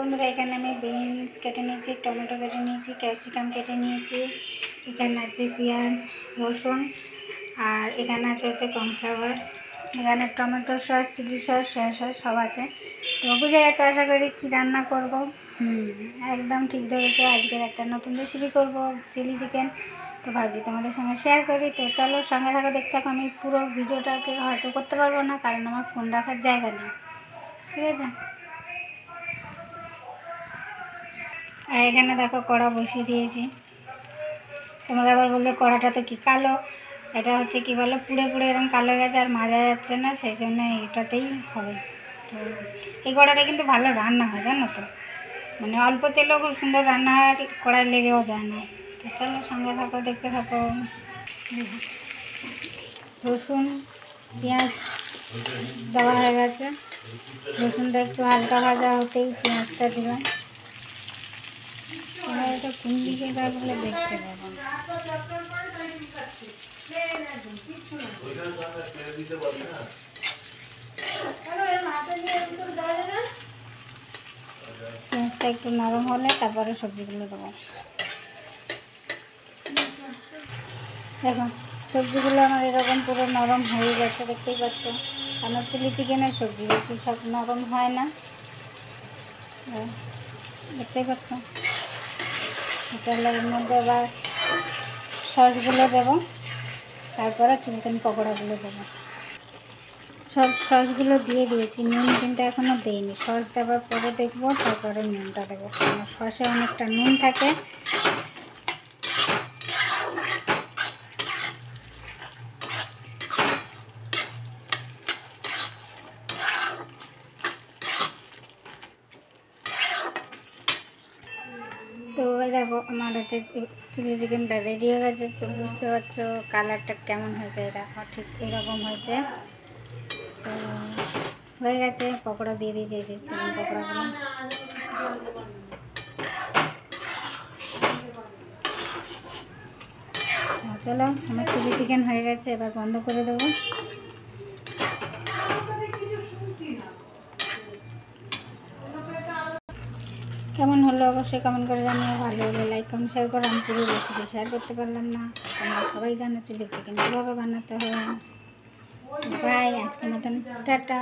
বন্ধুরা, এখানে আমি বিনস কেটে নিয়েছি, টমেটো কেটে নিয়েছি, ক্যাপসিকাম কেটে নিয়েছি, এখানে আছে পেঁয়াজ, রসুন, আর এখানে আছে কর্নফ্লাওয়ার, এখানে tomato sauce, chilli sauce, soya sauce সব আছে। তো বুঝে গেছে আশা করি কী রান্না করব। একদম ঠিক ধরেছো, আজকের একটা নতুন রেসিপি করব, চিলি চিকেন। তো ভাবছি তোমাদের সঙ্গে শেয়ার করি। তো চলো সঙ্গে থাকা, দেখতে থাকো। আমি পুরো ভিডিওটাকে হয়তো করতে পারবো না, কারণ আমার ফোন রাখার জায়গা নেই, ঠিক আছে। আর এখানে দেখো কড়া বসিয়ে দিয়েছি। তোমরা আবার বলবে কড়াটা তো কি কালো, এটা হচ্ছে কি বলো, পুড়ে পুড়ে এরকম কালো হয়ে গেছে আর মাজা যাচ্ছে না, সেই জন্য এটাতেই হবে। তো এই কড়াটা কিন্তু ভালো রান্না হয়, জানো তো, মানে অল্প তেলেও খুব সুন্দর রান্না হয়, কড়াই লেগেও যায় না। তো চলো সঙ্গে থাকো, দেখতে থাকো। রসুন পেঁয়াজ দেওয়া হয়ে গেছে, রসুনটা একটু হালকা ভাজা হতেই পেঁয়াজটা দিলাম। তোমরা এটা কোন দিকে রাখলে দেখতে পাবো। পেঁয়াজটা একটু নরম হলে তারপরে সবজিগুলো দেবো। দেখো সবজিগুলো আমার এরকম পুরো নরম হয়ে গেছে, দেখতেই পাচ্ছ। আমার চিলি চিকেনের সবজি বেশি সব নরম হয় না, দেখতেই পাচ্ছ। এটার মধ্যে আবার সসগুলো দেবো, তারপরে চিকেন পকোড়াগুলো দেবো। সব সসগুলো দিয়ে দিয়েছি, নুন কিন্তু এখনও দিইনি। সস দেওয়ার পরে দেখবো, তারপরে নুনটা দেবো, কারণ সসে অনেকটা নুন থাকে। তো দেখো আমার হচ্ছে চিলি চিকেনটা রেডি হয়ে গেছে। তো বুঝতে পারছো কালারটা কেমন হয়েছে, দেখো ঠিক এরকম হয়েছে। তো হয়ে গেছে, পকোড়া দিয়ে দিয়েছি, এই যে চিকেন পকোড়াগুলো। চলো আমার চিলি চিকেন হয়ে গেছে, এবার বন্ধ করে দেবো। কেমন হলো অবশ্যই কমেন্ট করে জানিও। ভালো হলে লাইক কমেন্ট শেয়ার করো। আমি পুরো রেসিপি শেয়ার করতে পারলাম না, তোমরা সবাই জানো চিলি চিকেন কীভাবে বানাতে হয়। বাই, আজকের মতন টাটা।